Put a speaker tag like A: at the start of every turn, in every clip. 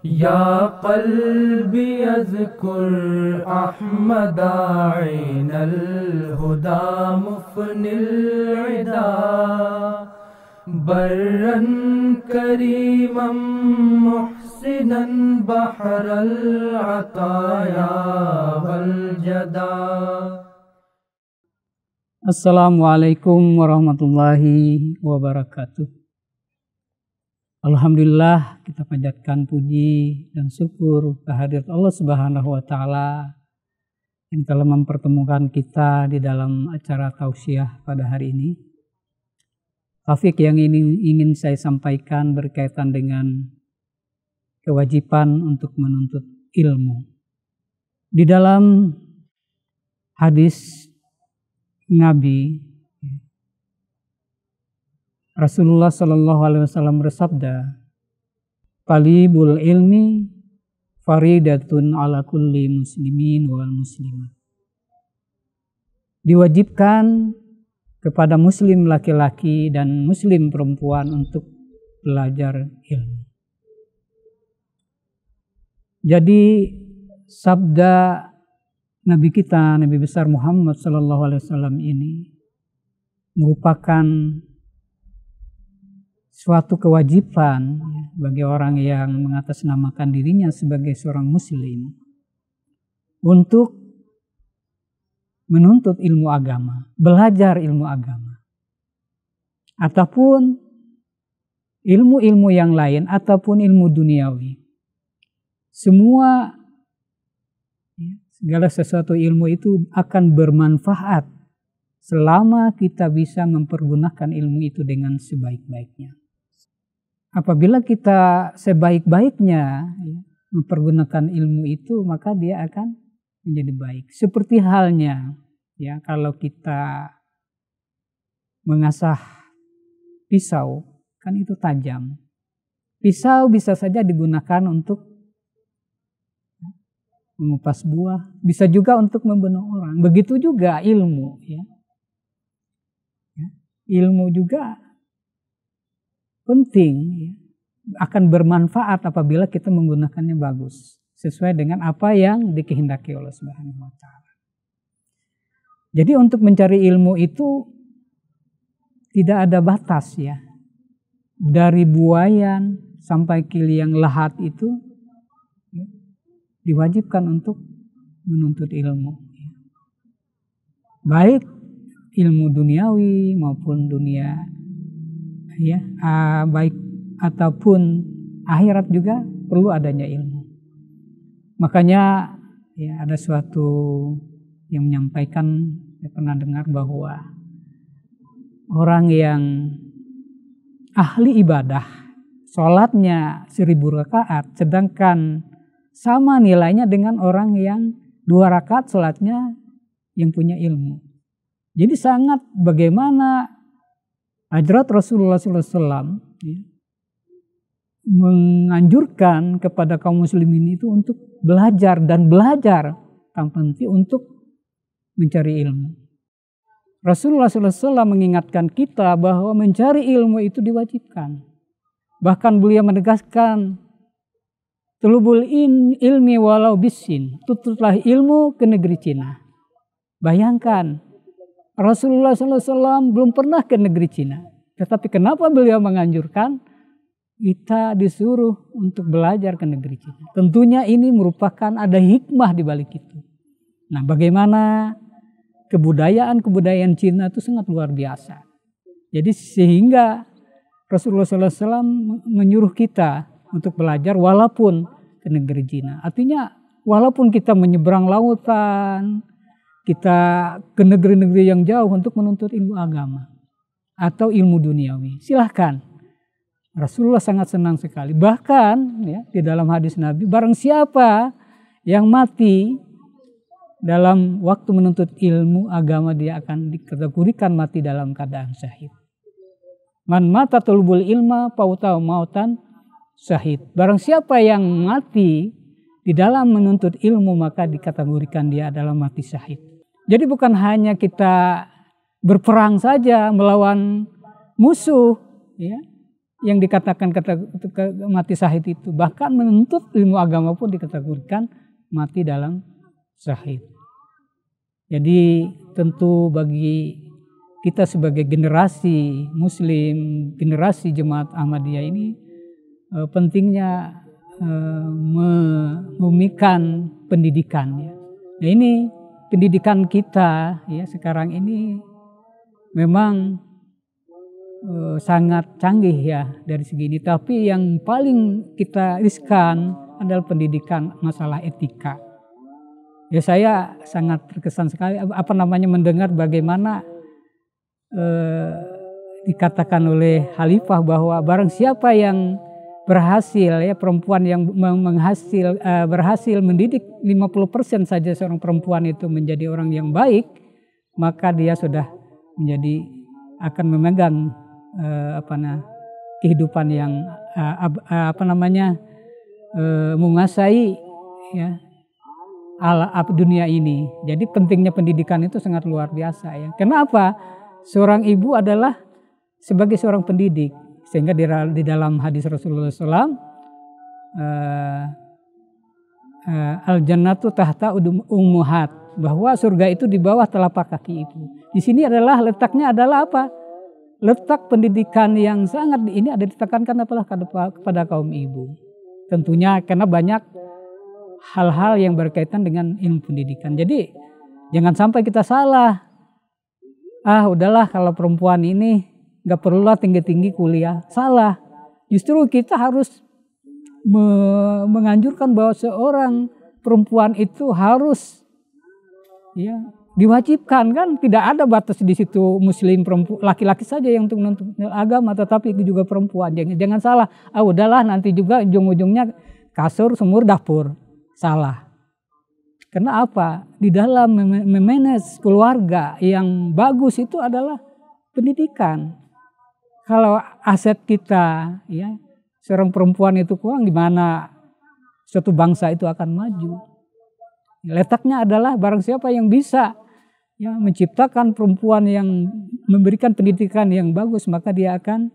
A: يا قلبي اذكر أحمد عين الهدى مفني العدا برا كريما محسنا بحر العطايا والجدا.
B: Assalamualaikum warahmatullahi wabarakatuh. Alhamdulillah, kita panjatkan puji dan syukur kehadirat Allah Subhanahu wa taala yang telah mempertemukan kita di dalam acara tausiah pada hari ini. Topik yang ingin saya sampaikan berkaitan dengan kewajiban untuk menuntut ilmu. Di dalam hadis Nabi Rasulullah Shallallahu Alaihi Wasallam bersabda, "Talibul ilmi faridatun ala kulli muslimin wal muslimat." Diwajibkan kepada muslim laki-laki dan muslim perempuan untuk belajar ilmu. Jadi sabda Nabi kita, Nabi besar Muhammad Sallallahu Alaihi Wasallam ini merupakan suatu kewajiban bagi orang yang mengatasnamakan dirinya sebagai seorang muslim untuk menuntut ilmu agama, belajar ilmu agama, ataupun ilmu-ilmu yang lain, ataupun ilmu duniawi. Segala sesuatu ilmu itu akan bermanfaat selama kita bisa mempergunakan ilmu itu dengan sebaik-baiknya. Apabila kita sebaik-baiknya mempergunakan ilmu itu, maka dia akan menjadi baik. Seperti halnya kalau kita mengasah pisau, kan itu tajam. Pisau bisa saja digunakan untuk mengupas buah, bisa juga untuk membunuh orang. Begitu juga ilmu, ilmu juga penting, akan bermanfaat apabila kita menggunakannya bagus, sesuai dengan apa yang dikehendaki oleh Subhanahu wa taala. Jadi untuk mencari ilmu itu tidak ada batas Dari buayan sampai kiliang lahat itu diwajibkan untuk menuntut ilmu. Baik ilmu duniawi maupun dunia baik ataupun akhirat juga perlu adanya ilmu. Makanya ada suatu yang menyampaikan, saya pernah dengar bahwa orang yang ahli ibadah, sholatnya 1000 rakaat, sedangkan sama nilainya dengan orang yang 2 rakaat sholatnya yang punya ilmu. Jadi sangat bagaimana hadrat Rasulullah SAW menganjurkan kepada kaum muslimin itu untuk belajar dan belajar tanpa henti untuk mencari ilmu. Rasulullah SAW mengingatkan kita bahwa mencari ilmu itu diwajibkan. Bahkan beliau menegaskan, "Tulubul ilmi walau bisin," tutuplah ilmu ke negeri Cina. Bayangkan, Rasulullah SAW belum pernah ke negeri Cina. Tetapi kenapa beliau menganjurkan kita disuruh untuk belajar ke negeri Cina? Tentunya ini merupakan ada hikmah di balik itu. Nah, bagaimana kebudayaan Cina itu sangat luar biasa. Jadi sehingga Rasulullah SAW menyuruh kita untuk belajar walaupun ke negeri Cina. Artinya walaupun kita menyeberang lautan, kita ke negeri-negeri yang jauh untuk menuntut ilmu agama atau ilmu duniawi, silahkan. Rasulullah sangat senang sekali. Bahkan di dalam hadis Nabi, barang siapa yang mati dalam waktu menuntut ilmu agama, dia akan dikategorikan mati dalam keadaan syahid. Man mata tulubul ilma pautau mautan syahid. Barang siapa yang mati di dalam menuntut ilmu, maka dikategorikan dia adalah mati syahid. Jadi bukan hanya kita berperang saja melawan musuh, yang dikatakan mati syahid itu. Bahkan menuntut ilmu agama pun dikategorikan mati dalam syahid. Jadi tentu bagi kita sebagai generasi muslim, generasi jemaat Ahmadiyah ini pentingnya memikirkan pendidikan ya. Nah ini pendidikan kita ya sekarang ini memang sangat canggih ya dari segi ini, tapi yang paling kita riskan adalah pendidikan masalah etika. Ya saya sangat terkesan sekali mendengar bagaimana dikatakan oleh Khalifah bahwa barang siapa yang berhasil ya perempuan yang berhasil mendidik 50% saja seorang perempuan itu menjadi orang yang baik, maka dia sudah akan memegang kehidupan yang menguasai ya dunia ini. Jadi pentingnya pendidikan itu sangat luar biasa ya. Kenapa? Seorang ibu adalah sebagai seorang pendidik, sehingga di dalam hadis Rasulullah SAW al-jannatu tahta ummuhat, bahwa surga itu di bawah telapak kaki ibu. Di sini letaknya adalah apa? Letak pendidikan yang sangat ini ada ditekankan kepada kaum ibu. Tentunya karena banyak hal-hal yang berkaitan dengan ilmu pendidikan. Jadi jangan sampai kita salah. Udahlah kalau perempuan ini nggak perlulah tinggi-tinggi kuliah. Salah. Justru kita harus menganjurkan bahwa seorang perempuan itu harus ya diwajibkan, kan tidak ada batas di situ muslim perempuan laki-laki saja yang untuk menuntut agama, tetapi juga perempuan. Jangan salah. Udahlah nanti juga ujung-ujungnya kasur, sumur, dapur. Salah. Karena apa? Di dalam memanage keluarga yang bagus itu adalah pendidikan. Kalau aset kita ya seorang perempuan itu kurang, gimana suatu bangsa itu akan maju? Letaknya adalah barang siapa yang bisa ya menciptakan perempuan yang memberikan pendidikan yang bagus, maka dia akan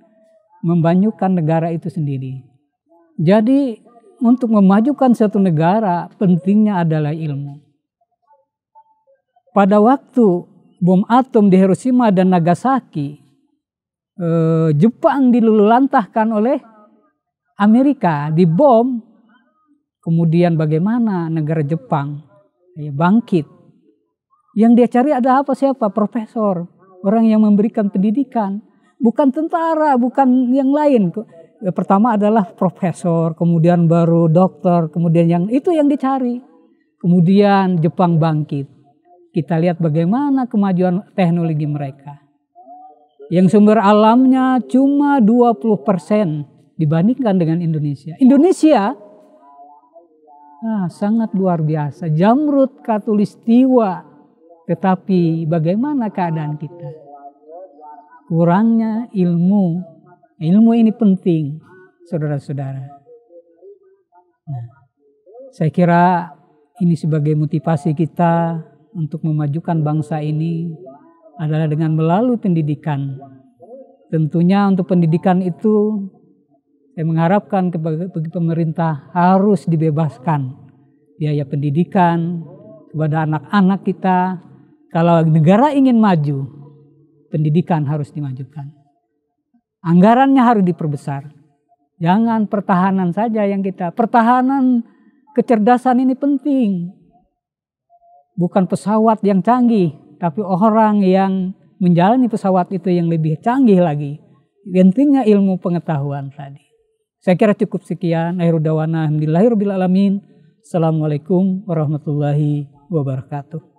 B: memajukan negara itu sendiri. Jadi untuk memajukan suatu negara pentingnya adalah ilmu. Pada waktu bom atom di Hiroshima dan Nagasaki, Jepang diluluhlantahkan oleh Amerika, dibom. Kemudian bagaimana negara Jepang bangkit? Yang dia cari ada apa? Siapa? Profesor, orang yang memberikan pendidikan, bukan tentara, bukan yang lain. Pertama adalah profesor, kemudian baru dokter, kemudian yang dicari. Kemudian Jepang bangkit. Kita lihat bagaimana kemajuan teknologi mereka. Yang sumber alamnya cuma 20% dibandingkan dengan Indonesia. Indonesia sangat luar biasa. Jamrud Katulistiwa. Tetapi bagaimana keadaan kita? Kurangnya ilmu. Ilmu ini penting, saudara-saudara. Nah, saya kira ini sebagai motivasi kita untuk memajukan bangsa ini adalah dengan melalui pendidikan. Tentunya untuk pendidikan itu saya mengharapkan bagi pemerintah harus dibebaskan biaya pendidikan kepada anak-anak kita. Kalau negara ingin maju, pendidikan harus dimajukan. Anggarannya harus diperbesar. Jangan pertahanan saja yang pertahanan kecerdasan ini penting. Bukan pesawat yang canggih, tapi orang yang menjalani pesawat itu yang lebih canggih lagi. Pentingnya ilmu pengetahuan tadi. Saya kira cukup sekian. Akhirul dawana alhamdulillahirabbil alamin. Assalamualaikum warahmatullahi wabarakatuh.